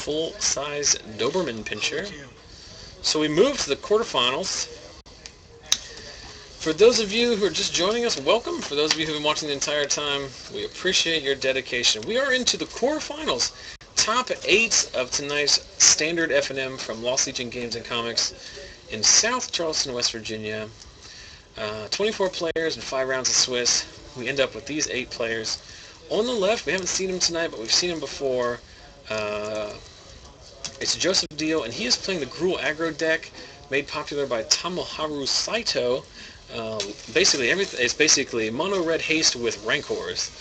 full-size Doberman Pinscher. So we move to the quarterfinals. For those of you who are just joining us, welcome. For those of you who have been watching the entire time, we appreciate your dedication. We are into the quarterfinals. Top 8 of tonight's standard FNM from Lost Legion Games and Comics in South Charleston, West Virginia. 24 players and 5 rounds of Swiss. We end up with these 8 players. On the left, we haven't seen him tonight, but we've seen him before. It's Joseph Dio, and he is playing the Gruul Aggro deck, made popular by Tomoharu Saito. Basically, it's basically mono red haste with Rancors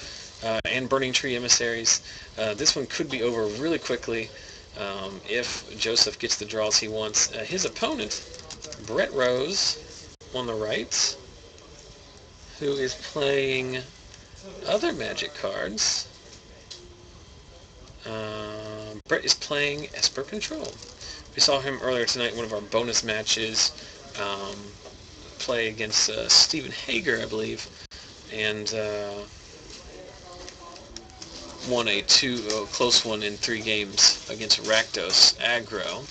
and Burning Tree Emissaries. This one could be over really quickly if Joseph gets the draws he wants. His opponent, Brett Rose, on the right, who is playing other Magic cards. Brett is playing Esper Control. We saw him earlier tonight in one of our bonus matches play against Stephen Hager, I believe, and won a close one in 3 games against Rakdos Aggro.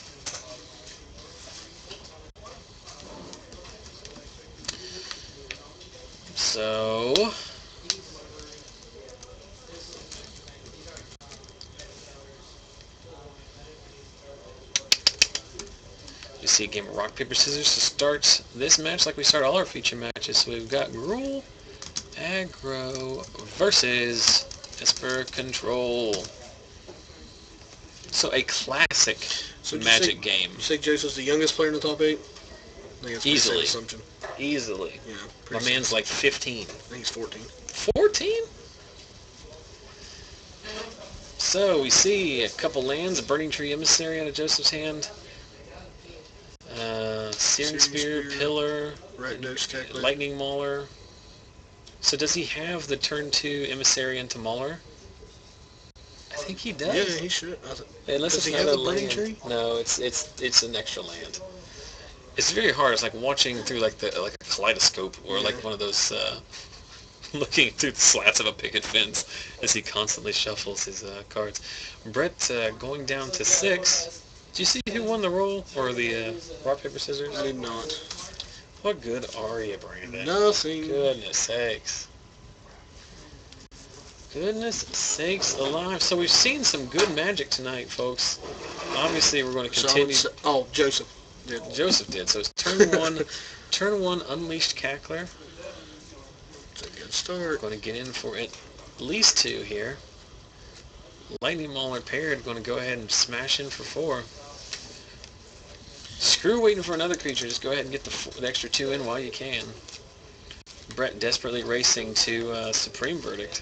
So you see a game of rock, paper, scissors to start this match like we start all our feature matches. So we've got Gruul Aggro versus Esper Control. So a classic Magic game. You say Joseph's the youngest player in the top 8? Easily. Assumption. Easily. Yeah. My man's like 15. I think he's 14. 14? So we see a couple lands, a Burning Tree Emissary out of Joseph's hand. Searing Spear, Pillar, Lightning Mauler. So does he have the turn 2 Emissary into Mauler? I think he does. Yeah, he should. Unless does it's he have the land. Burning Tree? No, it's an extra land. It's very hard. It's like watching through like a kaleidoscope or like one of those looking through the slats of a picket fence as he constantly shuffles his cards. Brett going down to 6. Did you see who won the roll or the rock, paper, scissors? I did not. What good are you, Brandon? Nothing. Goodness sakes. Goodness sakes alive. So we've seen some good Magic tonight, folks. Obviously, we're going to continue. Joseph did. Joseph did. So it's turn 1 Unleashed Cackler. It's a good start. Going to get in for at least 2 here. Lightning Mauler paired. Going to go ahead and smash in for 4. Screw waiting for another creature. Just go ahead and get the extra 2 in while you can. Brett desperately racing to Supreme Verdict.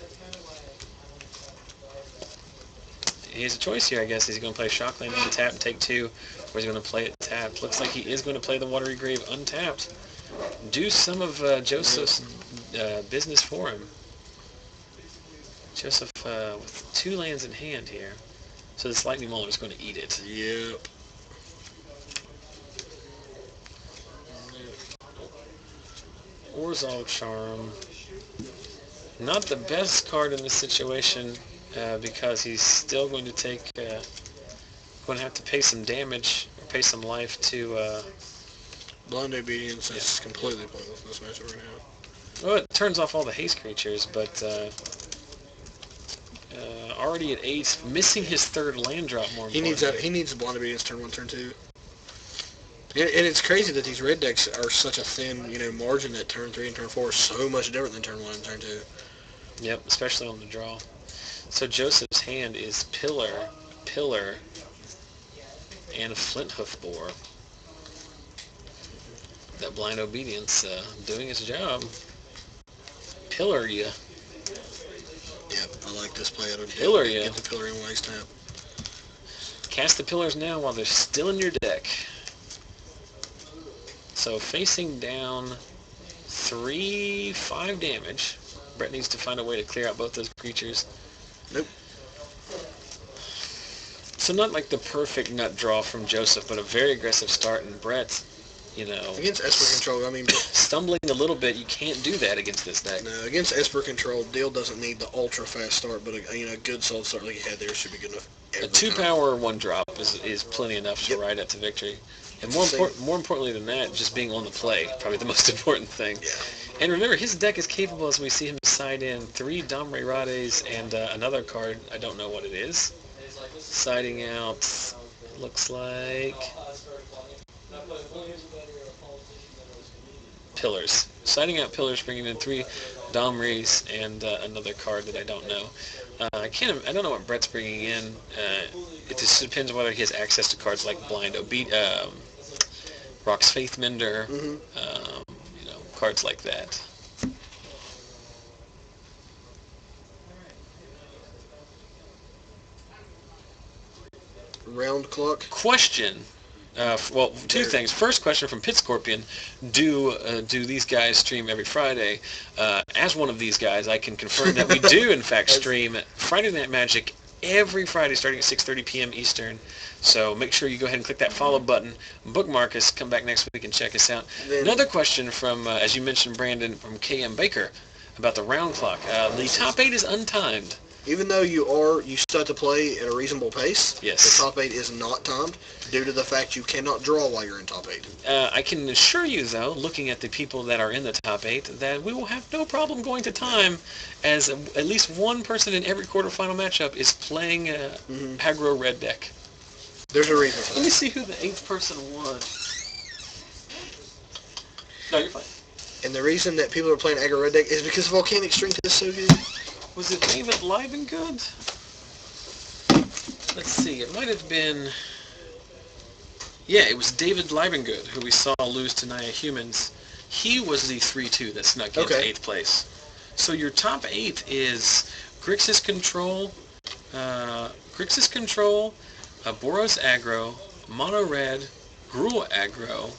He has a choice here, I guess. Is he going to play Shockland untap and take 2, or is he going to play it tapped? Looks like he is going to play the Watery Grave untapped. Do some of Joseph's business for him. Joseph with 2 lands in hand here. So this Lightning Mauler is going to eat it. Yep. Orzhov Charm. Not the best card in this situation because he's still going to going to have to pay some damage or pay some life to. Blind Obedience is completely pointless in this matchup right now. Well, it turns off all the haste creatures, but already at 8, missing his 3rd land drop. More he needs that. He needs the Blind Obedience turn 1, turn 2. And it's crazy that these red decks are such a thin, margin that turn 3 and turn 4 is so much different than turn 1 and turn 2. Yep, especially on the draw. So Joseph's hand is Pillar, and Flint Hoof Boar. That Blind Obedience doing its job. Pillar ya. Yep, I like this play. Pillar ya. Get the Pillar in waste tap. Cast the Pillars now while they're still in your deck. So facing down 5 damage. Brett needs to find a way to clear out both those creatures. Nope. So not like the perfect nut draw from Joseph, but a very aggressive start. And Brett you know, Against Esper Control, I mean, stumbling a little bit, you can't do that against this deck. no, against Esper Control, Deal doesn't need the ultra fast start, but a good solid start like he had there should be good enough. A 2-power 1-drop is plenty enough to ride it to victory. And more importantly than that, just being on the play, probably the most important thing. Yeah. And remember, his deck is capable, as we see him side in 3 Domre Rades and another card, I don't know what it is. Siding out, looks like Pillars. Siding out Pillars, bringing in 3 Domres and another card that I don't know. I don't know what Brett's bringing in. It just depends on whether he has access to cards like Blind Rock's Faithmender, cards like that. Round clock. Question. Two things. First question from Pit Scorpion: Do these guys stream every Friday? As one of these guys, I can confirm that we do in fact stream Friday Night Magic every Friday starting at 6:30 p.m. Eastern. So make sure you go ahead and click that follow button, bookmark us, come back next week and check us out. Another question from, as you mentioned, Brandon, from KM Baker about the round clock. The top 8 is untimed. Even though you still have to play at a reasonable pace, yes. The top 8 is not timed due to the fact you cannot draw while you're in top 8. I can assure you, though, looking at the people that are in the top 8, that we will have no problem going to time, as at least one person in every quarterfinal matchup is playing Aggro red deck. There's a reason for that. Let me see who the 8th person was. No, you're fine. And the reason that people are playing Aggro red deck is because Volcanic Strength is so good. Was it David Livengood? Let's see, it might have been... Yeah, it was David Livengood, who we saw lose to Naya Humans. He was the 3-2 that snuck into 8th place. So your top 8 is Grixis Control, Boros Aggro, Mono Red, Gruul Aggro,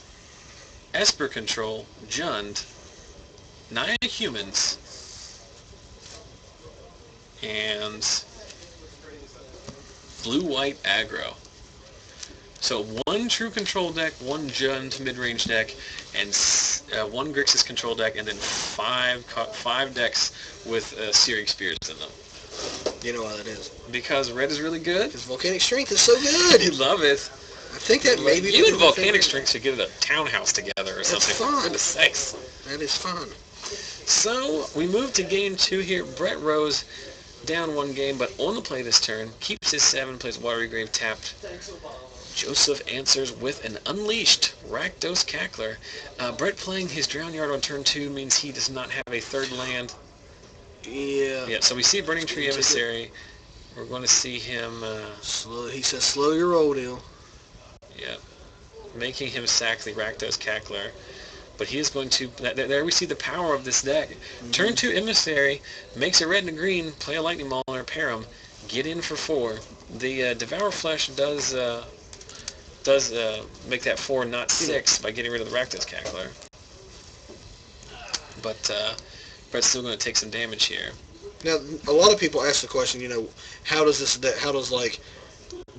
Esper Control, Jund, Naya Humans, and Blue-White Aggro. So 1 True Control deck, 1 Jund mid-range deck, and 1 Grixis Control deck, and then 5 decks with Searing Spears in them. You know why that is? Because red is really good? Because Volcanic Strength is so good! You love it. I think that maybe... You and Volcanic Strength should get a townhouse together or something. That's fun. For goodness sakes. That is fun. So, we move to game 2 here. Brett Rose down 1 game, but on the play this turn. Keeps his 7, plays Watery Grave tapped. Joseph answers with an Unleashed Rakdos Cackler. Brett playing his Drown Yard on turn 2 means he does not have a 3rd land. Yeah, so we see Burning Tree Emissary. We're going to see him... He says, slow your roll, Deal. Yeah. Making him sack the Rakdos Cackler. But he is going to... There we see the power of this deck. Turn 2 Emissary, makes a red and a green, play a Lightning Mauler, pair them, get in for 4. The Devour Flesh does make that 4 not 6 by getting rid of the Rakdos Cackler. But Brett's still going to take some damage here. Now, a lot of people ask the question, how does like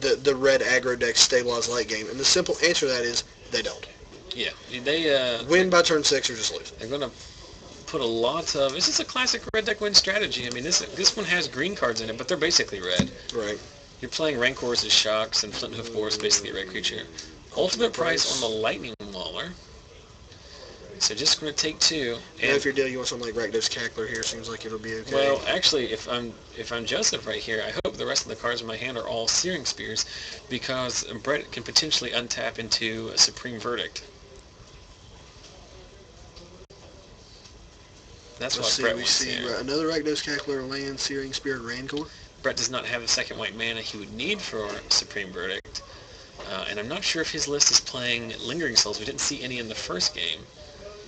the red aggro deck stabilize late game? And the simple answer to that is they don't. Yeah, they win by turn 6 or just lose. They're going to put a lot of... This is a classic red deck win strategy. I mean, this one has green cards in it, but they're basically red. Right. You're playing Rancors as Shocks, and Flint Hoof Boar is basically a red creature. Ultimate price on the Lightning Mauler. So just going to take 2. And if you're dealing with something like Rakdos Cackler here, seems like it'll be okay. Well, actually, if I'm Joseph right here, I hope the rest of the cards in my hand are all Searing Spears, because Brett can potentially untap into a Supreme Verdict. That's what Brett wants here. Another Rakdos Cackler land, Searing Spear, Rancor. Brett does not have the 2nd white mana he would need for Supreme Verdict. And I'm not sure if his list is playing Lingering Souls. We didn't see any in the first game.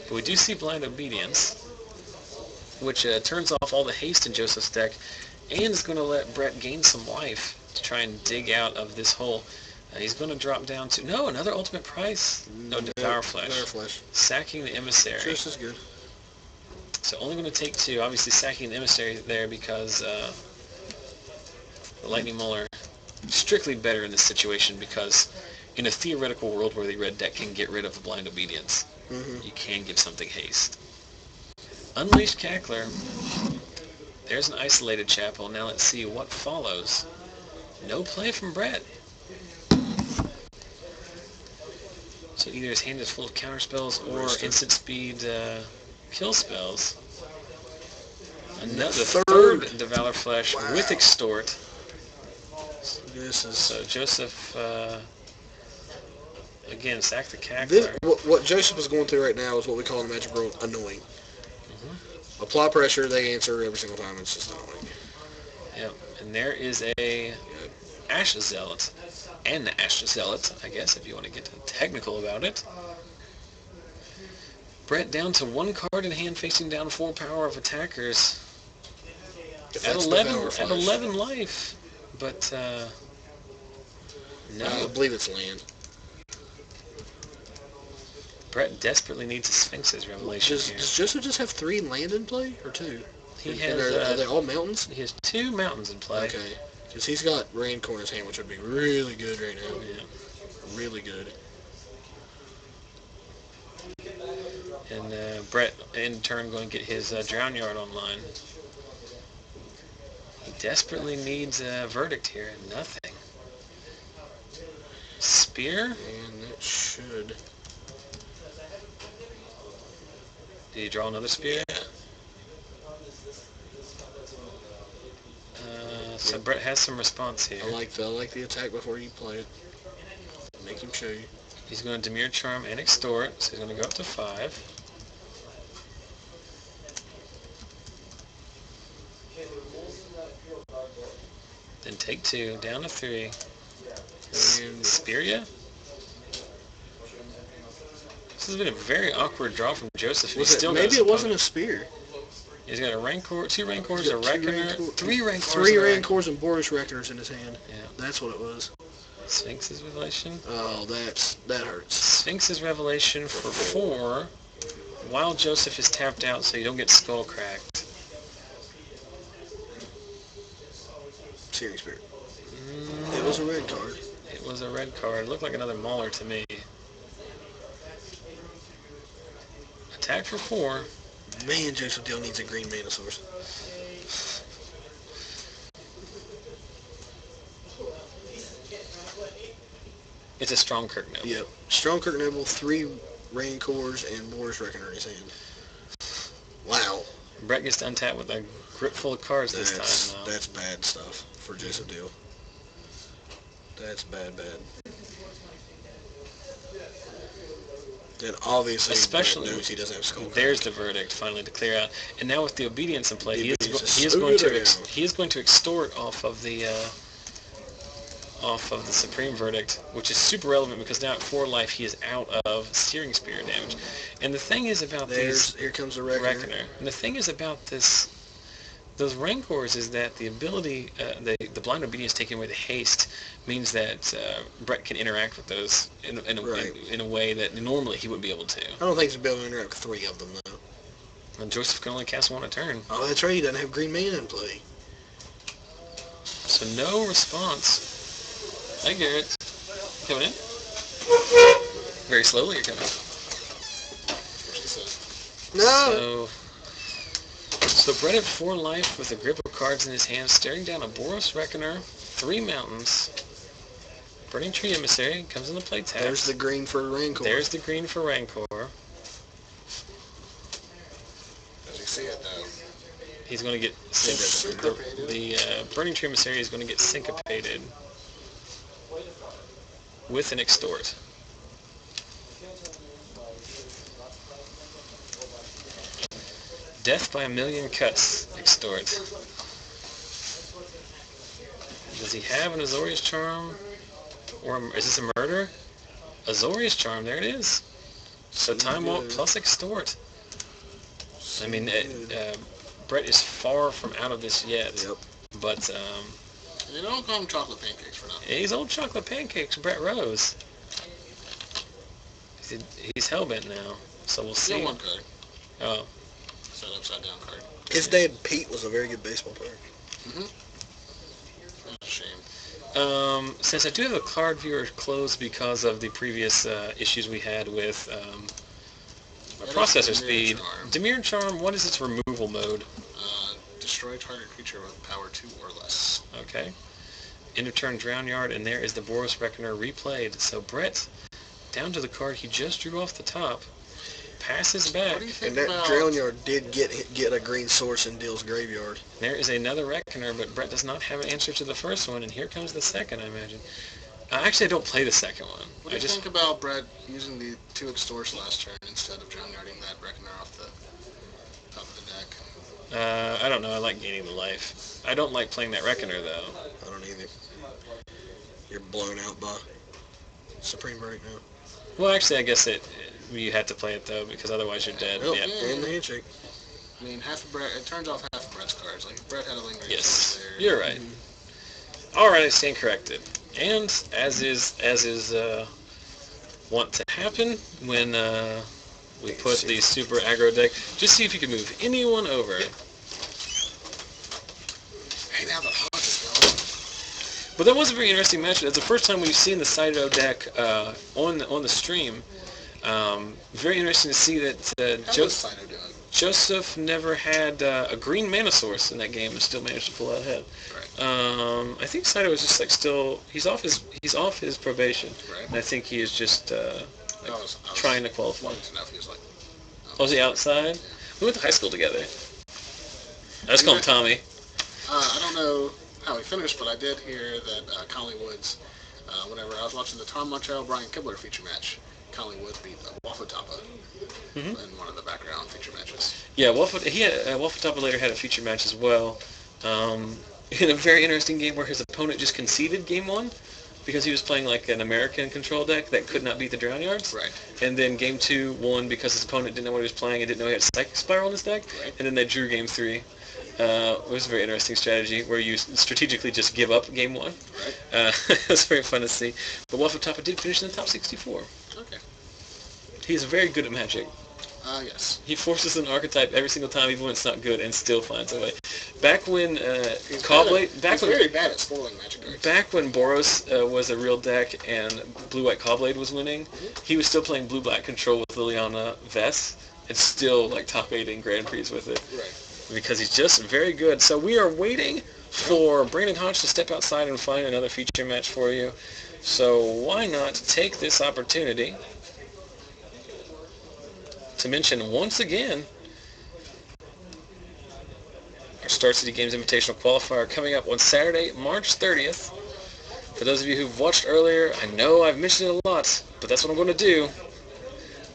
But we do see Blind Obedience, which turns off all the haste in Joseph's deck, and is going to let Brett gain some life to try and dig out of this hole. He's going to drop down to... No, another Ultimate Price. No, Devour Flesh. Sacking the Emissary. This is good. So only going to take 2. Obviously sacking the Emissary there because the Lightning Mauler strictly better in this situation because in a theoretical world where the red deck can get rid of the blind obedience, Mm-hmm. you can give something haste. Unleashed Cackler. There's an isolated chapel. Now let's see what follows. No play from Brett. So either his hand is full of counter spells or instant speed kill spells. Another third Devour Flesh with Extort. This is... So Joseph, again, sack the Cackler. What Joseph is going through right now is what we call in the Magic world annoying. Mm-hmm. Apply pressure, they answer every single time. It's just annoying. Yep, and there is a Ash Zealot. An Ash Zealot, I guess, if you want to get technical about it. Brett down to 1 card in hand, facing down 4 power of attackers. At 11 life. But, no. I believe it's land. Brett desperately needs a Sphinx's Revelation here. Does Joseph just have 3 land in play, or 2? He has, are they all mountains? He has 2 mountains in play. Okay. Because he's got Rancor in his hand, which would be really good right now. Yeah. Really good. And Brett, in turn, going to get his Drown Yard online. He desperately needs a Verdict here. Nothing. Spear? And that should... Did he draw another Spear? Yeah. So Brett has some response here. I like the attack before you play it. Make him show you. He's going to Demure Charm and Extort, so he's going to go up to 5. Then take 2, down to 3. And Spear ya? This has been a very awkward draw from Joseph. Maybe it wasn't a Spear. He's got a Rancor, 2 Rancors, a Reckoner, 3 Rancors. 3 Rancors and Boris Reckoners in his hand. Yeah. That's what it was. Sphinx's Revelation. Oh, that hurts. Sphinx's Revelation for 4, while Joseph is tapped out, so you don't get skull cracked. Searing Spirit. It was a red card. It was a red card. It looked like another Mauler to me. Attack for 4. Man, Joseph Dill needs a green mana source. It's a strong Kirk Noble. Yep. Strong Kirk Noble, 3 Rancors, and Boris Reckoner in his hand. Wow. Brett gets to untap with a grip full of cards this time, though. That's bad stuff for Joseph Dill. That's bad. Then obviously, especially Brett knows he doesn't have skull crack. There's the Verdict finally to clear out, and now with the Obedience in play, he is going to extort off of the Supreme Verdict, which is super relevant because now at 4 life he is out of Searing Spear damage. And the thing is about here comes the Reckoner. And the thing is about those Rancors is that the ability, the blind obedience taking away the haste means that Brett can interact with those in a way that normally he wouldn't be able to. I don't think he's able to interact with 3 of them, though. And Joseph can only cast 1 a turn. Oh, that's right. He doesn't have green mana in play. So no response. Hi, Garrett. Coming in? Very slowly you're coming. No! So Brett at 4 life with a grip of cards in his hand, staring down a Boros Reckoner, 3 mountains, Burning Tree Emissary, comes into play tapped. There's the green for Rancor. There's the green for Rancor. As you see it, though. He's going to get syncopated. The Burning Tree Emissary is going to get syncopated with an Extort. Death by a million cuts, Extort. Does he have an Azorius Charm? Or is this a murder? Azorius Charm, there it is. So Time Walk plus Extort. I mean, Brett is far from out of this yet. Yep. But, they don't call him chocolate pancakes for nothing. He's old chocolate pancakes, Brett Rose. He's hellbent now, so we'll see. Still 1 card. Oh. It's an upside down card. His dad, Pete, was a very good baseball player. Mm-hmm. That's a shame. Since I do have a card viewer closed because of the previous issues we had with my processor speed, Demir Charm, what is its removal mode? Destroy target creature with power 2 or less. Okay. End of turn Drown Yard, and there is the Boros Reckoner replayed. So Brett, down to the card he just drew off the top, passes back. What do you think And that about... Drown Yard did get a green source in Deal's graveyard. There is another Reckoner, but Brett does not have an answer to the first one, and here comes the second, I imagine. Actually, I don't play the second one. What do you think about Brett using the 2 Extorts last turn instead of Drown Yarding that Reckoner off the top of the deck? I don't know. I like gaining the life. I don't like playing that Reckoner, though. I don't either. You're blown out by Supreme Break now. Well, actually, I guess you had to play it, though, because otherwise you're dead. Well, Yeah. and the handshake. I mean, half of Brett... It turns off half of Brett's cards. Like, if Brett had a lingering Yes, source there... you're right. All right, I stand corrected. And as is want to happen when we put the super aggro deck, just see if you can move anyone over. Hey, now the Hodge is going. But that was a very interesting match. It's the first time we've seen the Saito deck on the stream. Very interesting to see that How was Saito doing? Joseph never had a green mana source in that game and still managed to pull out ahead. Right. I think Saito is just like still he's off his probation. Right. And I think he is just I was trying to qualify. wanting to know if he was like... Was he outside? Yeah. We went to high school together. I just call him Tommy. I don't know how he finished, but I did hear that Conley Woods, whenever I was watching the Tom Montreal Brian Kibler feature match, Conley Woods beat Wafutapa in one of the background feature matches. Yeah, Wafutapa later had a feature match as well. In a very interesting game where his opponent just conceded game one because he was playing like an American control deck that could not beat the Drown Yards. Right. And then game two won because his opponent didn't know what he was playing and didn't know he had Psychic Spiral in his deck. Right. And then they drew game three. It was a very interesting strategy where you strategically just give up game one. Right. It was very fun to see. But Wafutapa did finish in the top 64. Okay. He's very good at Magic. Yes. He forces an archetype every single time, even when it's not good, and still finds a way. Back when He's Caw-Blade, very bad at spoiling Magic cards. back when Boros was a real deck and Blue-White Caw-Blade was winning, he was still playing Blue-Black Control with Liliana Vess, and still like top 8 in Grand Prix with it. Right. Because he's just very good. So we are waiting for Brandon Hodge to step outside and find another feature match for you. So why not take this opportunity to mention once again our Star City Games Invitational Qualifier coming up on Saturday, March 30th. For those of you who've watched earlier, I know I've mentioned it a lot, but that's what I'm going to do.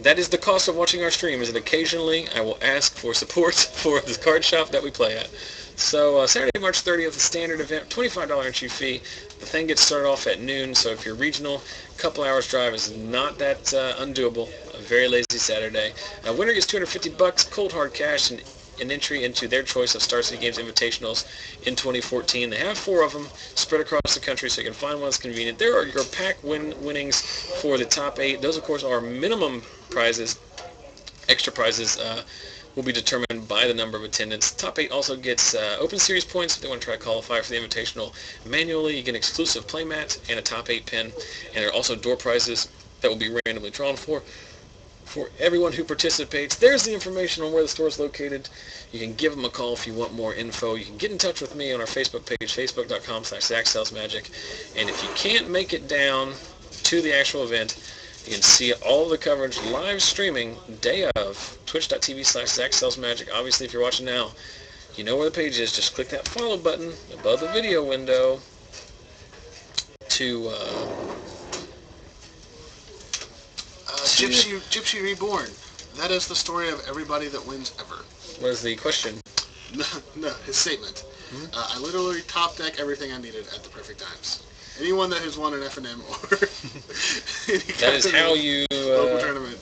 That is the cost of watching our stream, is that occasionally I will ask for support for the card shop that we play at. So Saturday, March 30th, the standard event, $25 entry fee. The thing gets started off at noon, so if you're regional, a couple hours drive is not that undoable. A very lazy Saturday. Winner gets $250, cold hard cash, and an entry into their choice of Star City Games Invitationals in 2014. They have 4 of them spread across the country, so you can find one that's convenient. There are your pack winnings for the top 8. Those, of course, are minimum prizes. Extra prizes will be determined by the number of attendance. Top 8 also gets Open Series points if they want to try to qualify for the Invitational manually. You get an exclusive playmat and a top 8 pin. And there are also door prizes that will be randomly drawn for everyone who participates. There's the information on where the store is located. You can give them a call if you want more info. You can get in touch with me on our Facebook page, facebook.com/ZachSellsMagic. And if you can't make it down to the actual event, you can see all the coverage live streaming day of, twitch.tv/ZachSellsMagic. Obviously, if you're watching now, you know where the page is. Just click that follow button above the video window to... Gypsy Reborn. That is the story of everybody that wins ever. What is the question? No, his statement. I literally top deck everything I needed at the perfect times. Anyone that has won an FNM or any That is how you... local tournament.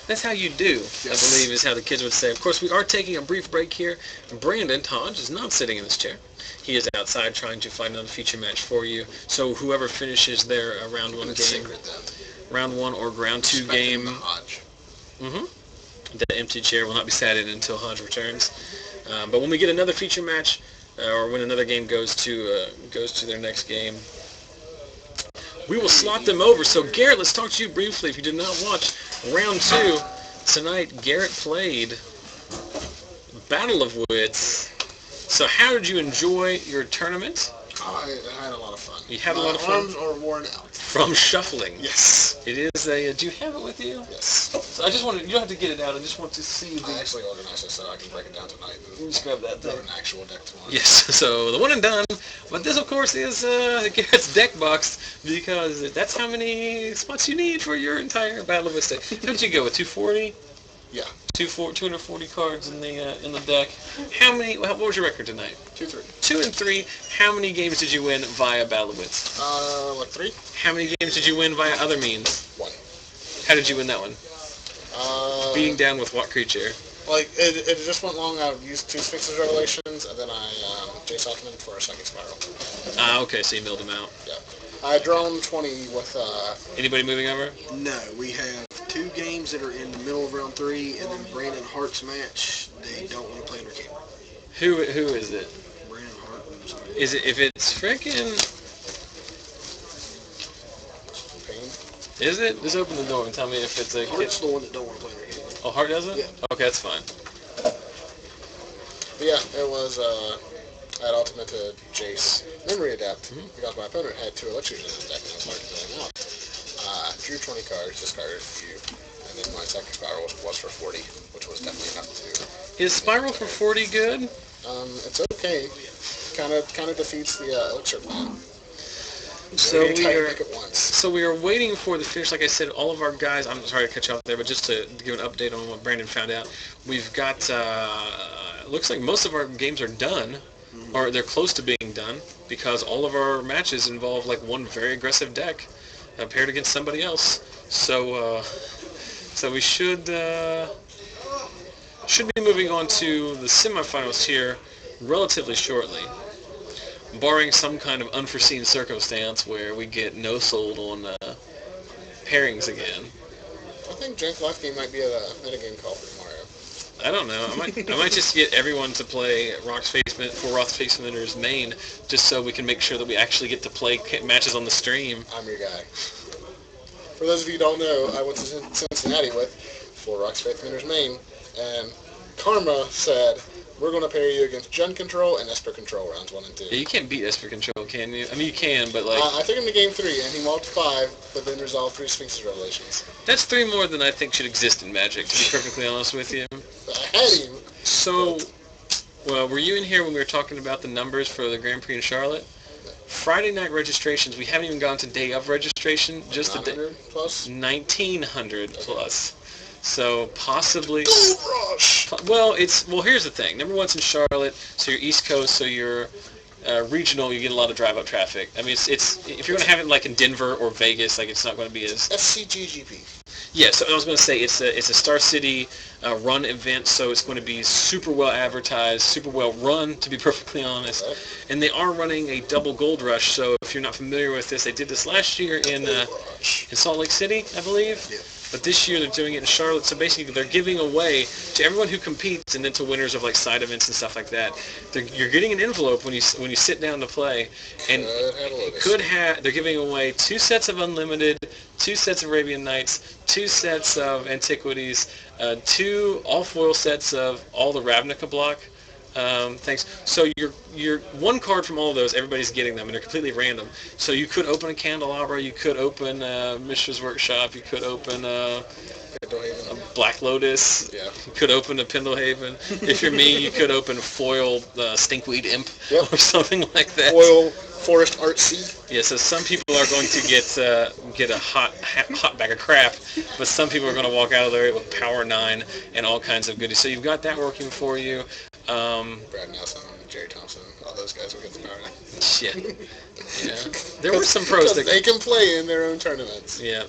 That's how you do, Yes. I believe, is how the kids would say. Of course, we are taking a brief break here. Brandon Hodge is not sitting in this chair. He is outside trying to find another feature match for you. So whoever finishes their round 1 game, Sacred, though. round 1 or round 2 game, The Hodge. the empty chair will not be sat in until Hodge returns. But when we get another feature match, or when another game goes to their next game. We will slot them over. So Garrett, let's talk to you briefly. If you did not watch round 2 tonight, Garrett played Battle of Wits. So how did you enjoy your tournament? I had a lot of fun. You had a lot of fun? My arms are worn out. From shuffling. Yes. It is a... do you have it with you? Yes. So I just want to... You don't have to get it out. I just want to see the... I actually organized it so I can break it down tonight. Let me just grab that thing. An actual deck tomorrow. Yes. So the one and done. But this, of course, is Garrett's deck box because that's how many spots you need for your entire Battle of Wits deck. How did you go with 240? Yeah. 240 cards in the deck. What was your record tonight? 2-3. 2-3. How many games did you win via Battle of Wits? 3. How many games did you win via other means? 1. How did you win that one? Beating down with what creature? Like, it just went long. I used 2 Sphinx's Revelations, and then I Jace Altman for a Psychic Spiral. Okay, so you milled them out. Yeah. I drawn 20 with... Anybody moving over? No, we have 2 games that are in the middle of round 3, and then Brandon Hart's match. They don't want to play under camera. Who is it? Brandon Hart. Is it if it's frickin'? Pain. Is it? Just open the door and tell me if it's a Hart's kid. the one that don't want to play under camera. Oh, Hart doesn't? Yeah. Okay, that's fine. But yeah, it was... I had Ultimate to Jace Memory Adapt because my opponent had 2 Elixirs in his deck and it was hard to get them out. Drew 20 cards, discarded a few, and then my second spiral was for 40, which was definitely enough to... Is Spiral for 40 good? It's okay. Kind of defeats the Elixir plan. So we are waiting for the finish. Like I said, all of our guys, I'm sorry to cut you off there, but just to give an update on what Brandon found out, we've got, looks like most of our games are done, or they're close to being done, because all of our matches involve like one very aggressive deck paired against somebody else. So we should be moving on to the semifinals here relatively shortly, barring some kind of unforeseen circumstance where we get no-sold on pairings again. I think Jank Life Game might be a metagame call for Mario. I don't know. I might just get everyone to play Rock's Face Minter's main, just so we can make sure that we actually get to play matches on the stream. I'm your guy. For those of you who don't know, I went to Cincinnati for Rock's Faith Minter's main, and Karma said, we're going to pair you against Jund Control and Esper Control rounds 1 and 2. Yeah, you can't beat Esper Control, can you? I mean, you can, but like... I took him to game 3, and he walked 5, but then resolved 3 Sphinx's Revelations. That's 3 more than I think should exist in Magic, to be perfectly honest with you. I had him. So, well, were you in here when we were talking about the numbers for the Grand Prix in Charlotte? Friday night registrations, we haven't even gone to day of registration, just the day... 900 plus? 1,900 plus. So possibly... Gold Rush! Well, here's the thing. Number 1's in Charlotte, so you're East Coast, so you're regional, you get a lot of drive-up traffic. I mean, it's if you're going to have it like in Denver or Vegas, like it's not going to be as... SCGGP. Yeah, so I was going to say it's a Star City run event, so it's going to be super well advertised, super well run, to be perfectly honest. Okay. And they are running a double Gold Rush, so if you're not familiar with this, they did this last year in Salt Lake City, I believe. Yeah. But this year they're doing it in Charlotte, so basically they're giving away to everyone who competes and then to winners of like side events and stuff like that. You're getting an envelope when you sit down to play, and they're giving away 2 sets of Unlimited, 2 sets of Arabian Nights, 2 sets of Antiquities, 2 all-foil sets of all the Ravnica block things. So you're 1 card from all of those, everybody's getting them, and they're completely random. So you could open a Candelabra, you could open Mishra's Workshop, you could open a Black Lotus, Yeah. you could open a Pendlehaven. If you're me, you could open a foil Stinkweed Imp or something like that. Foil Forest Artsy. Yeah, so some people are going to get a hot bag of crap, but some people are going to walk out of there with Power 9 and all kinds of goodies. So you've got that working for you. Brad Nelson, Jerry Thompson, all those guys will get the Power 9. Yeah. There were some pros that they can play in their own tournaments. Yeah.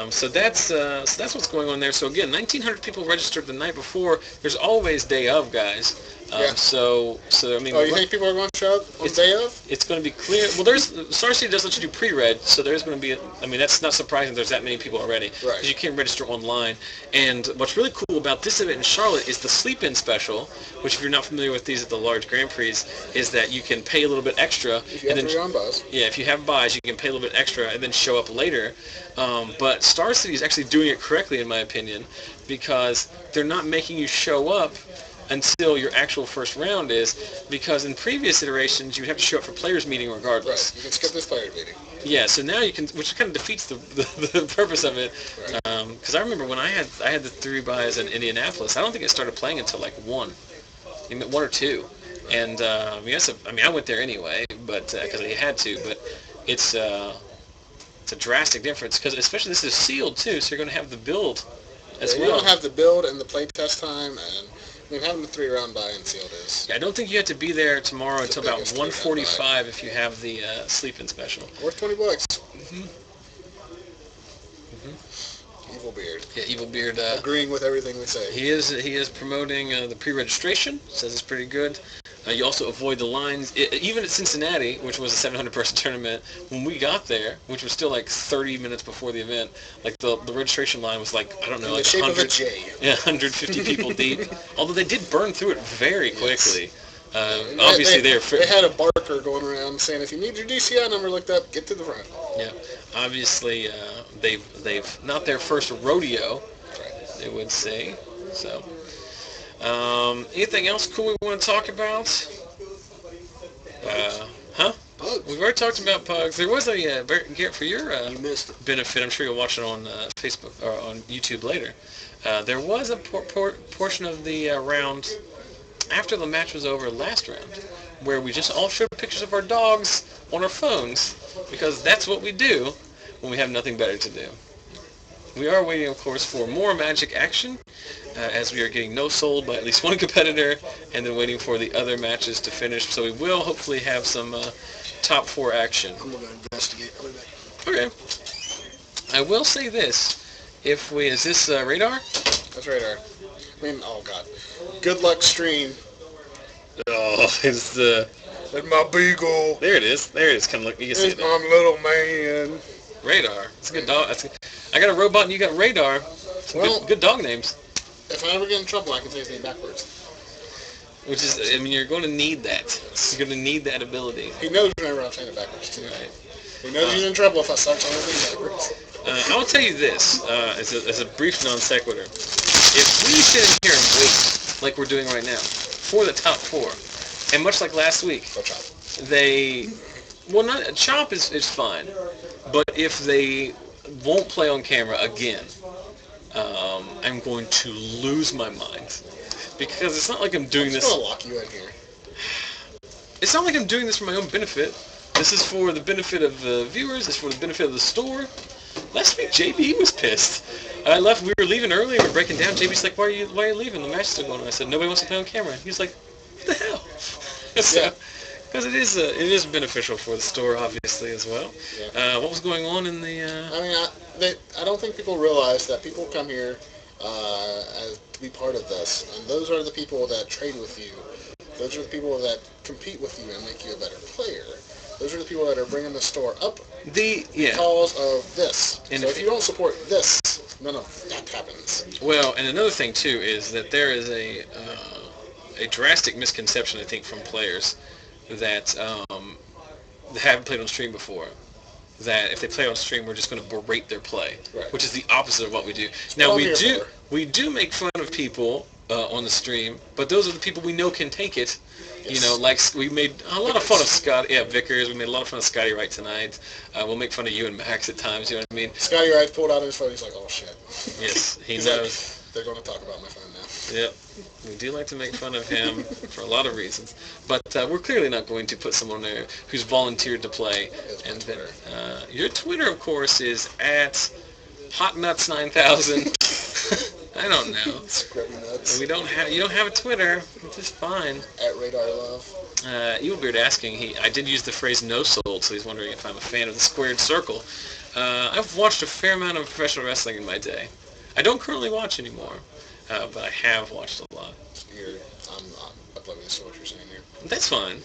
So that's what's going on there. So again, 1,900 people registered the night before. There's always day of, guys. Yeah. So I mean, Oh, you think people are going to show up on the day of? it's going to be clear. Well, there's Star City does let you do pre-reg, so there's going to be. I mean, that's not surprising. There's that many people already Right. because you can't register online. And what's really cool about this event in Charlotte is the sleep-in special, which if you're not familiar with these at the large Grand Prix, is that you can pay a little bit extra. If you have 3 round buys. Yeah, if you have buys, you can pay a little bit extra and then show up later. But Star City is actually doing it correctly, in my opinion, because they're not making you show up until your actual first round is, because in previous iterations you would have to show up for players meeting regardless. Right, you can skip this player meeting. Yeah, so now you can, which kind of defeats the purpose of it. Right. Because I remember when I had the 3 buys in Indianapolis, I don't think I started playing until like 1 or 2. And I mean, I went there anyway, but because I had to. But it's a drastic difference, because especially this is sealed too, so you're going to have the build as well. You don't have the build and the play test time, and I mean, having the 3 round buy in sealed is. Yeah, I don't think you have to be there tomorrow until about 1:45 if you have the sleep-in special. Worth $20. Mm-hmm. Evil Beard. Yeah, Evil Beard. Agreeing with everything we say. He is promoting the pre-registration. Says it's pretty good. You also avoid the lines. Even at Cincinnati, which was a 700-person tournament, when we got there, which was still like 30 minutes before the event, like the registration line was like, I don't know, like the shape 100, of a J. Yeah, 150 people deep. Although they did burn through it very quickly. Yes. Obviously, they had a barker going around saying, if you need your DCI number looked up, get to the front. Yeah, obviously they've not their first rodeo, they would say. So, anything else cool we want to talk about? Pugs. We've already talked about Pugs. There was a Garrett, for your You missed it. benefit. I'm sure you'll watch it on Facebook or on YouTube later. There was a portion of the round after the match was over last round, where we just all showed pictures of our dogs on our phones, because that's what we do when we have nothing better to do. We are waiting, of course, for more Magic action, as we are getting no-sold by at least one competitor, and then waiting for the other matches to finish. So we will hopefully have some top 4 action. I'm going to investigate. I'll be back. Okay. I will say this. Is this Radar? That's Radar. I mean, oh god. Good luck stream. Oh, it's the... That's my beagle. There it is. Come look. You can see it It's now. my little man. Radar. It's a good dog. I got a robot and you got Radar. Some Well- good dog names. If I ever get in trouble, I can say his name backwards. Which is, I mean, you're going to need that. You're going to need that ability. He knows whenever I'm saying it backwards, too. Right. He knows he's in trouble if I start saying his name backwards. I will tell you this, as a brief non sequitur. If we sit in here and wait, like we're doing right now, for the top 4, and much like last week, Go chop. Chop is fine, but if they won't play on camera again, I'm going to lose my mind. Because it's not like I'm doing this... I'm just going to lock you in here. It's not like I'm doing this for my own benefit. This is for the benefit of the viewers. It's for the benefit of the store. Last week, JB was pissed. I left. We were leaving early. We were breaking down. JB's like, "Why are you leaving? The match is still going on." I said, "Nobody wants to play on camera." He was like, "What the hell?" Because it is beneficial for the store, obviously, as well. Yeah. What was going on in the? I mean, I don't think people realize that people come here to be part of this, and those are the people that trade with you. Those are the people that compete with you and make you a better player. Those are the people that are bringing the store up because of this. And so if you don't support this, none of that happens. Well, and another thing too is that there is a drastic misconception, I think, from players that haven't played on stream before. That if they play on stream, we're just going to berate their play, right. Which is the opposite of what we do. That's Now what we do make fun of people on the stream, but those are the people we know can take it. Yes. You know, like we made a lot of fun of Scott. Yeah, Vickers. We made a lot of fun of Scotty Wright tonight. We'll make fun of you and Max at times. You know what I mean? Scotty Wright pulled out his phone. He's like, "Oh shit." Yes, he He's knows. Like, they're going to talk about my phone now. Yep, we do like to make fun of him for a lot of reasons, but we're clearly not going to put someone there who's volunteered to play. And then, your Twitter, of course, is at HotNuts9000. I don't know. Scrubby nuts. You don't have a Twitter, which is fine. At Radar Love. Evilbeard asking, I did use the phrase no sold, so he's wondering if I'm a fan of the squared circle. I've watched a fair amount of professional wrestling in my day. I don't currently watch anymore, but I have watched a lot. I'm oblivious to what you're saying here. That's fine.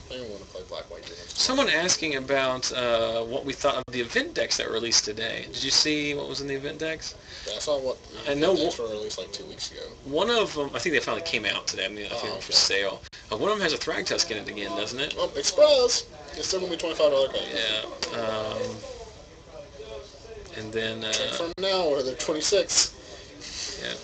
I don't want to play Black White Demons. Someone asking about what we thought of the event decks that were released today. Did you see what was in the event decks? Yeah, I saw what I know decks were released like 2 weeks ago. One of them, I think they finally came out today. I think they're for sale. One of them has a Thragtusk in it again, doesn't it? Well, express! It's still going to be $25 card. Yeah. And then... from now, or they're 26. Yeah.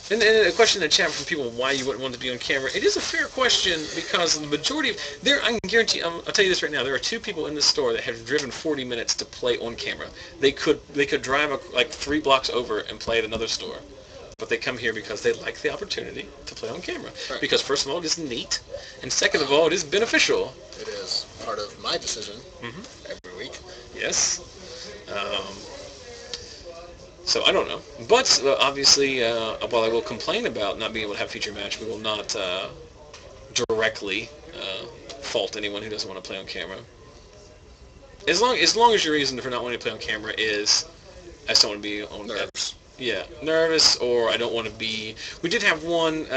And a question in the chat from people why you wouldn't want to be on camera. It is a fair question because the majority of I can guarantee. I'll tell you this right now. There are 2 people in the store that have driven 40 minutes to play on camera. They could drive like 3 blocks over and play at another store, but they come here because they like the opportunity to play on camera. Right. Because first of all, it is neat, and second of all, it is beneficial. It is part of my decision every week. Yes. So I don't know, but obviously, while I will complain about not being able to have feature match, we will not directly fault anyone who doesn't want to play on camera. As long as your reason for not wanting to play on camera is I just don't want to be on Nerves. Yeah, nervous, or I don't want to be. We did have one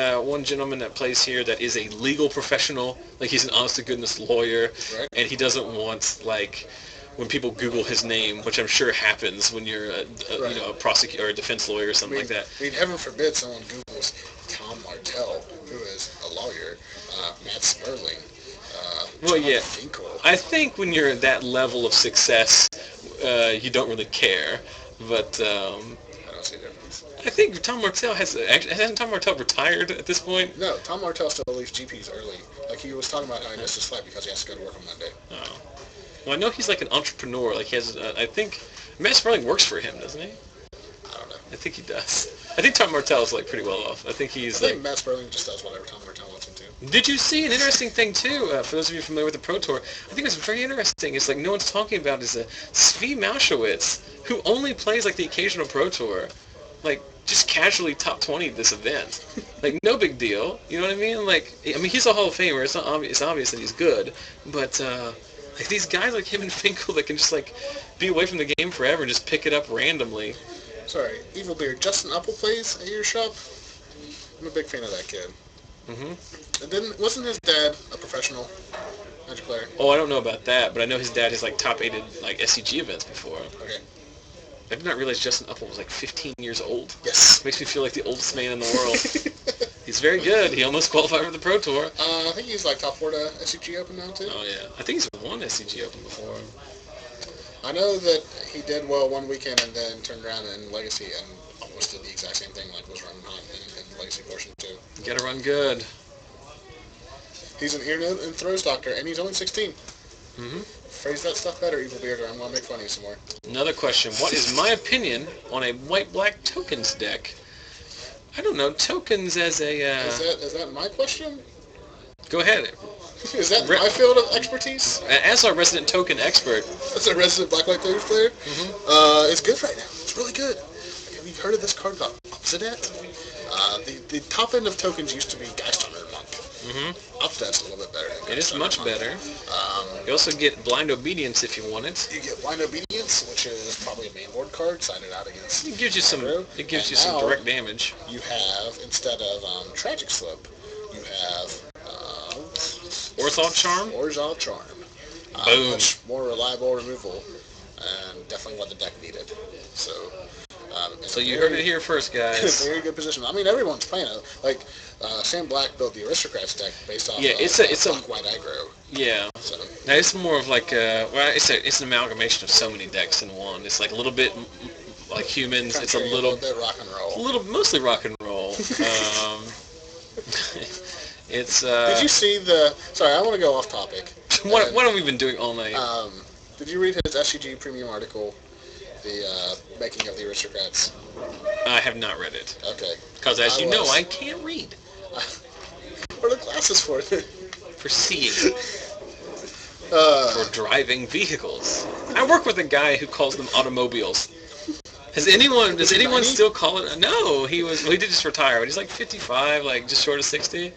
gentleman that plays here that is a legal professional, like he's an honest to goodness lawyer, right. And he doesn't want like. When people Google his name, which I'm sure happens when you're a prosecutor or a defense lawyer or something like that. I mean, heaven forbid someone Googles Tom Martell, who is a lawyer, Matt Sperling, Finkel. I think when you're at that level of success, you don't really care. But I don't see a difference. I think Tom Martell hasn't Tom Martell retired at this point? No, Tom Martell still leaves GPs early. Like he was talking about how he missed his flight because he has to go to work on Monday. Oh. Well, I know he's like an entrepreneur. Like he has, I think Matt Sperling works for him, doesn't he? I don't know. I think he does. I think Tom Martell is like pretty well off. I think he's like. Matt Sperling just does whatever Tom Martell wants him to. Did you see an interesting thing too? For those of you familiar with the Pro Tour, I think it's very interesting. It's like no one's talking about is Svi Mauschowitz, who only plays like the occasional Pro Tour, like just casually top 20 at this event. Like no big deal. You know what I mean? Like I mean he's a Hall of Famer. It's not obvious. It's obvious that he's good, but. Like these guys like him and Finkel that can just like be away from the game forever and just pick it up randomly. Sorry, Evil Beard. Justin Upple plays at your shop. I'm a big fan of that kid. And wasn't his dad a professional Magic player? Oh, I don't know about that, but I know his dad has like top 8 like SCG events before. Okay. I did not realize Justin Upple was like 15 years old. Yes. Makes me feel like the oldest man in the world. He's very good. He almost qualified for the Pro Tour. I think he's like top 4 to SCG Open now too. Oh yeah, I think he's won SCG Open before. I know that he did well one weekend and then turned around in Legacy and almost did the exact same thing, like was running hot in Legacy portion too. You gotta run good. He's an ear, nose, and throws doctor, and he's only 16. Phrase that stuff better, Evil Beard, or I'm gonna make fun of you some more. Another question: what is my opinion on a white-black tokens deck? I don't know. Tokens as a... Is that my question? Go ahead. Is that my field of expertise? As our resident token expert. As a resident Black White Tokens player? It's good right now. It's really good. Have you heard of this card called Obsidet? The top end of tokens used to be Geisthunter Monk. Obsidet's a little bit better. It is much better. You also get Blind Obedience if you want it. You get Blind Obedience, which is probably a mainboard card, sided out against It gives you some. Aggro. It gives And you some now direct damage. You have, instead of Tragic Slip, you have Orthol Charm. Orzhov Charm. Boom. Much more reliable removal, and definitely what the deck needed. So. So you heard it here first, guys. Very good position. I mean, everyone's playing it. Like Sam Black built the Aristocrats deck based off it's of a Black White Aggro. Yeah. So. Now it's more of like it's an amalgamation of so many decks in one. It's like a little bit like humans. It's a little bit rock and roll. Mostly rock and roll. It's. Did you see the? Sorry, I want to go off topic. What have we been doing all night? Did you read his SCG premium article? The making of the Aristocrats. I have not read it. Okay. Because as you know, I can't read. What are the glasses for? For seeing. For driving vehicles. I work with a guy who calls them automobiles. Does anyone still call it? No, he did just retire, but he's like 55, like just short of 60.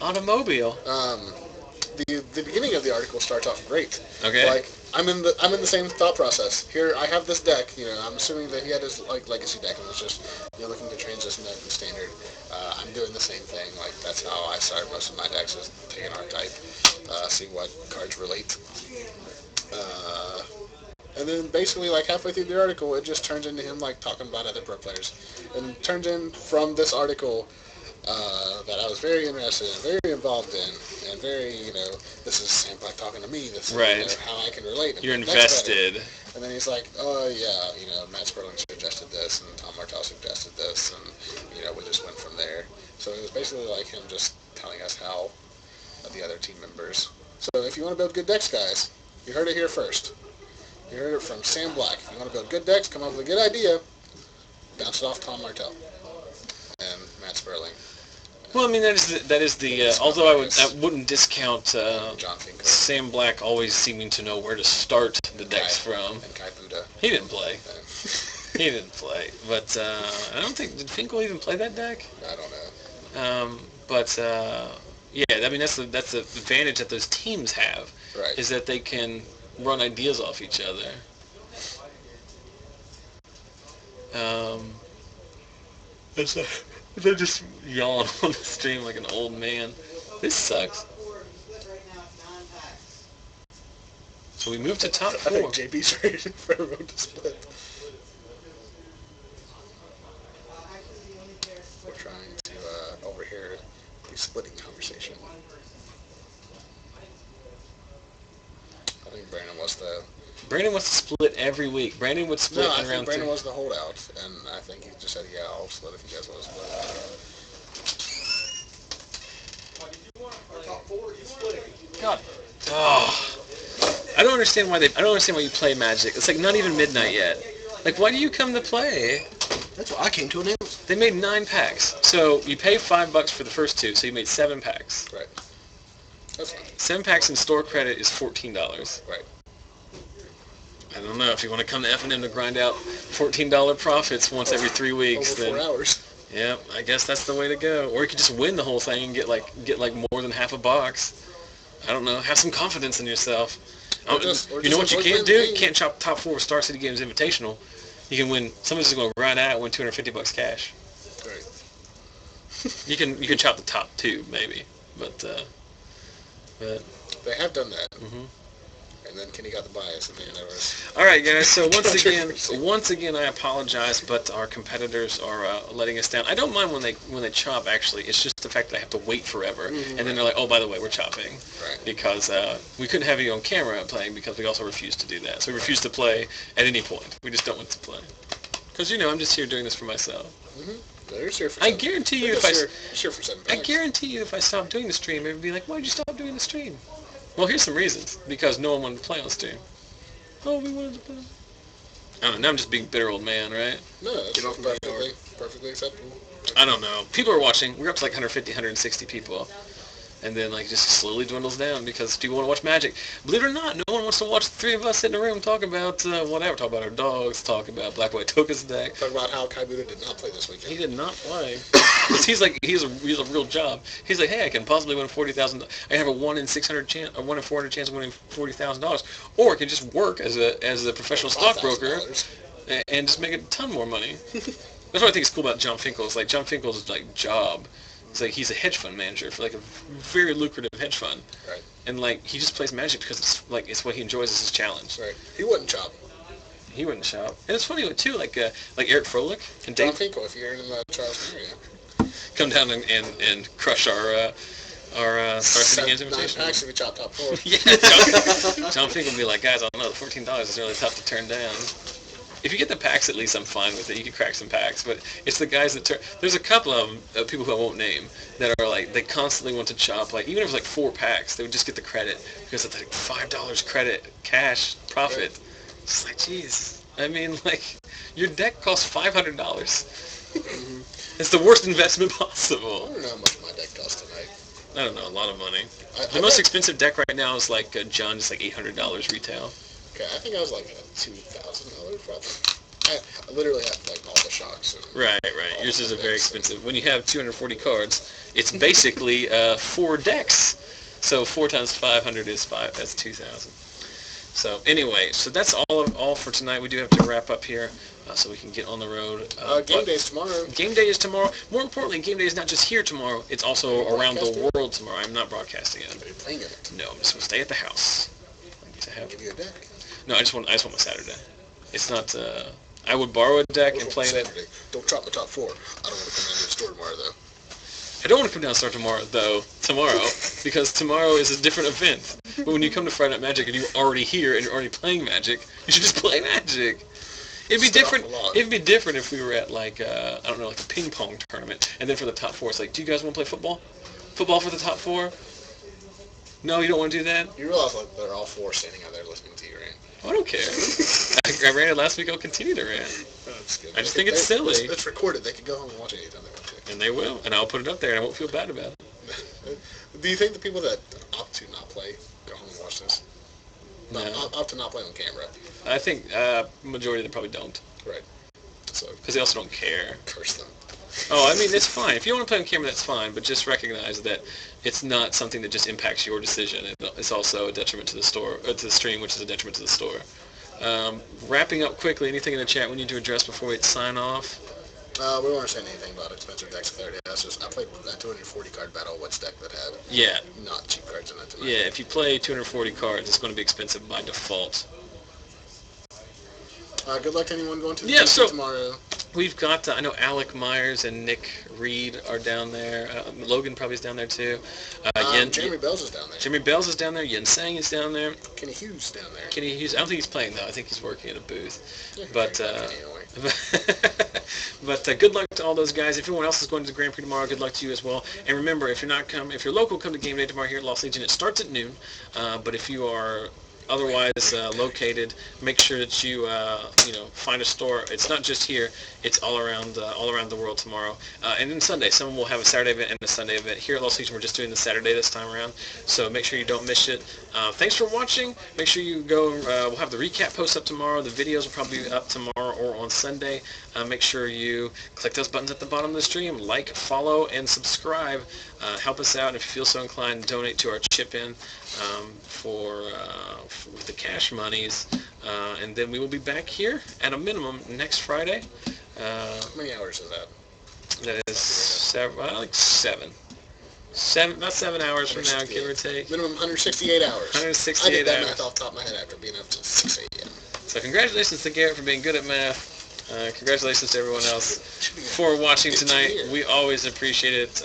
Automobile. The beginning of the article starts off great. Okay. Like, I'm in the same thought process. Here, I have this deck. I'm assuming that he had his legacy deck and was just looking to transition that to standard. I'm doing the same thing. Like that's how I start most of my decks is take an archetype, see what cards relate, uh, and then basically like halfway through the article, it just turns into him like talking about other pro players, and it turns in from this article that I was very interested in, very involved in, and very, this is Sam Black talking to me. This is Right. how I can relate. And You're invested. And then he's like, oh yeah, Matt Sperling suggested this, and Tom Martell suggested this, and we just went from there. So it was basically like him just telling us how the other team members. So if you want to build good decks, guys, you heard it here first. You heard it from Sam Black. If you want to build good decks, come up with a good idea, bounce it off Tom Martell and Matt Sperling. Well, I mean that is the although I wouldn't discount John Finkel. Sam Black always seeming to know where to start the decks from. And Kai Buddha. He didn't play. He didn't play, but I don't think did Finkel even play that deck. I don't know. Yeah, I mean that's the advantage that those teams have, right. Is that they can run ideas off each other. I just yawn on the stream like an old man. This sucks. So we moved to top I think 4. JB's ready for everyone to split. We're trying to overhear the splitting conversation. I think Brandon Brandon wants to split every week. Brandon would split No, I in think round Brandon 3. was the holdout, and I think he just said, yeah, I'll split if you guys want to split. God. Oh. I don't understand why you play Magic. It's like not even midnight yet. Like, why do you come to play? That's what I came to announce. They made 9 packs. So you pay $5 for the first 2, so you made 7 packs. Right. That's fine. 7 packs in store credit is $14. Right. I don't know if you want to come to FNM to grind out $14 profits once every 3 weeks. Over 4 then, hours. Yeah, I guess that's the way to go. Or you could just win the whole thing and get more than half a box. I don't know. Have some confidence in yourself. You know what you can't do? You can't chop top 4 Star City Games Invitational. You can win. Somebody's just going to run out and win $250 cash. Right. You can chop the top 2 maybe, but they have done that. Mm-hmm. And then Kenny got the bias, and then all right, guys. So once again, I apologize, but our competitors are letting us down. I don't mind when they chop. Actually, it's just the fact that I have to wait forever, and then they're like, "Oh, by the way, we're chopping," right. Because we couldn't have you on camera playing because we also refused to do that. So we refused to play at any point. We just don't want to play because I'm just here doing this for myself. Mm-hmm. You're here for I guarantee you, I guarantee you, if I stopped doing the stream, it would be like, "Why'd you stop doing the stream?" Well, here's some reasons. Because no one wanted to play on stream. Oh, we wanted to play. I don't know. Now I'm just being bitter old man, right? No, that's perfectly acceptable. I don't know. People are watching. We're up to like 150, 160 people. And then like just slowly dwindles down because people want to watch Magic. Believe it or not, no one wants to watch the 3 of us sit in a room talk about whatever. Talk about our dogs. Talk about Black White Toka's deck. Talk about how Kai Buddha did not play this weekend. He did not play. Because he's a real job. He's like, hey, I can possibly win $40,000. I can have a 1 in 600 chance, or 1 in 400 chance of winning $40,000, or I can just work as a professional stockbroker and just make a ton more money. That's what I think is cool about John Finkel. It's like John Finkel's like job. It's like he's a hedge fund manager for like a very lucrative hedge fund. Right. And like he just plays Magic because it's what he enjoys as his challenge. Right. He wouldn't chop. He wouldn't shop. And it's funny too, like Eric Froelich and John Dave Finkel, if you're in Charleston area. come down and crush our Star City Games invitation. Actually, we chopped top 4. Yeah, John Finkel will be like, guys, I don't know, the $14 is really tough to turn down. If you get the packs, at least I'm fine with it. You can crack some packs, but it's the guys that turn. There's a couple of them, people who I won't name, that are like they constantly want to chop. Like even if it was like 4 packs, they would just get the credit because it's like $5 credit cash profit. Right. It's like, jeez. I mean, like your deck costs $500. Mm-hmm. It's the worst investment possible. I don't know how much my deck costs tonight. I don't know, a lot of money. The most expensive deck right now is like John, just like $800 retail. Okay, I think I was like at $2,000 probably. I literally have like all the shocks. Right. Yours is a very expensive. When you have 240 cards, it's basically 4 decks. So 4 times 500 is 5. That's 2,000. So anyway, so that's all for tonight. We do have to wrap up here so we can get on the road. Game day is tomorrow. Game day is tomorrow. More importantly, game day is not just here tomorrow. It's also around the world tomorrow. I'm not broadcasting it. Are you playing it? No, I'm just going to stay at the house. Give you a deck. No, I just want my Saturday. It's not. I would borrow a deck and play it. Don't drop the top 4. I don't want to come down to the store tomorrow though. I don't want to come down and start tomorrow, because tomorrow is a different event. But when you come to Friday Night Magic and you're already here and you're already playing Magic, you should just play Magic. It'd be different. It'd be different if we were at like I don't know, like a ping pong tournament, and then for the top 4, it's like, do you guys want to play football? Football for the top 4? No, you don't want to do that? You realize like they're all 4 standing out there listening to you rant. I don't care. I ran it last week. I'll continue to rant. That's good. I just think it's silly. It's recorded. They can go home and watch it anytime they want to. And they will. And I'll put it up there, and I won't feel bad about it. Do you think the people that opt to not play go home and watch this? No. Opt to not play on camera. I think majority of them probably don't. Right. So. Because they also don't care. Curse them. Oh, I mean, it's fine. If you want to play on camera, that's fine. But just recognize that it's not something that just impacts your decision. It's also a detriment to the stream, which is a detriment to the store. Wrapping up quickly, anything in the chat we need to address before we sign off? We weren't saying anything about expensive decks clarity. I played that 240 card Battle Wits deck that had not cheap cards in it tonight. Yeah, if you play 240 cards, it's going to be expensive by default. Good luck to anyone going to the tomorrow. We've got, I know Alec Myers and Nick Reed are down there. Logan probably is down there too. Jeremy Bells is down there. Jeremy Bells is down there. Yen Sang is down there. Kenny Hughes down there. Kenny Hughes, I don't think he's playing though. I think he's working at a booth. Yeah, but good luck to all those guys. If anyone else is going to the Grand Prix tomorrow, good luck to you as well. And remember, if you're local, come to game day tomorrow here at Lost Legion. It starts at noon. But if you are otherwise located, make sure that you find a store. It's not just here; it's all around the world tomorrow. And then Sunday, someone will have a Saturday event and a Sunday event. Here at Lost Legion, we're just doing the Saturday this time around. So make sure you don't miss it. Thanks for watching. Make sure you go. We'll have the recap post up tomorrow. The videos will probably be up tomorrow or on Sunday. Make sure you click those buttons at the bottom of the stream, like, follow, and subscribe. Help us out. If you feel so inclined, donate to our chip-in for the cash monies. And then we will be back here at a minimum next Friday. How many hours is that? That is like seven. About 7 hours from now, give or take. Minimum 168 hours. 168 I did that hours. math off the top of my head after being up till 6 a.m. So congratulations to Garrett for being good at math. Congratulations to everyone else for watching tonight. We always appreciate it.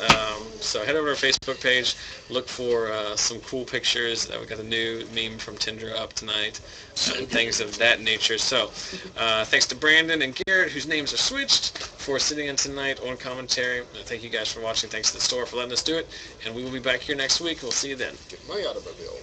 So head over to our Facebook page. Look for some cool pictures. We got a new meme from Tinder up tonight and things of that nature. So thanks to Brandon and Garrett, whose names are switched, for sitting in tonight on commentary. Thank you guys for watching. Thanks to the store for letting us do it. And we will be back here next week. We'll see you then. Get my automobile.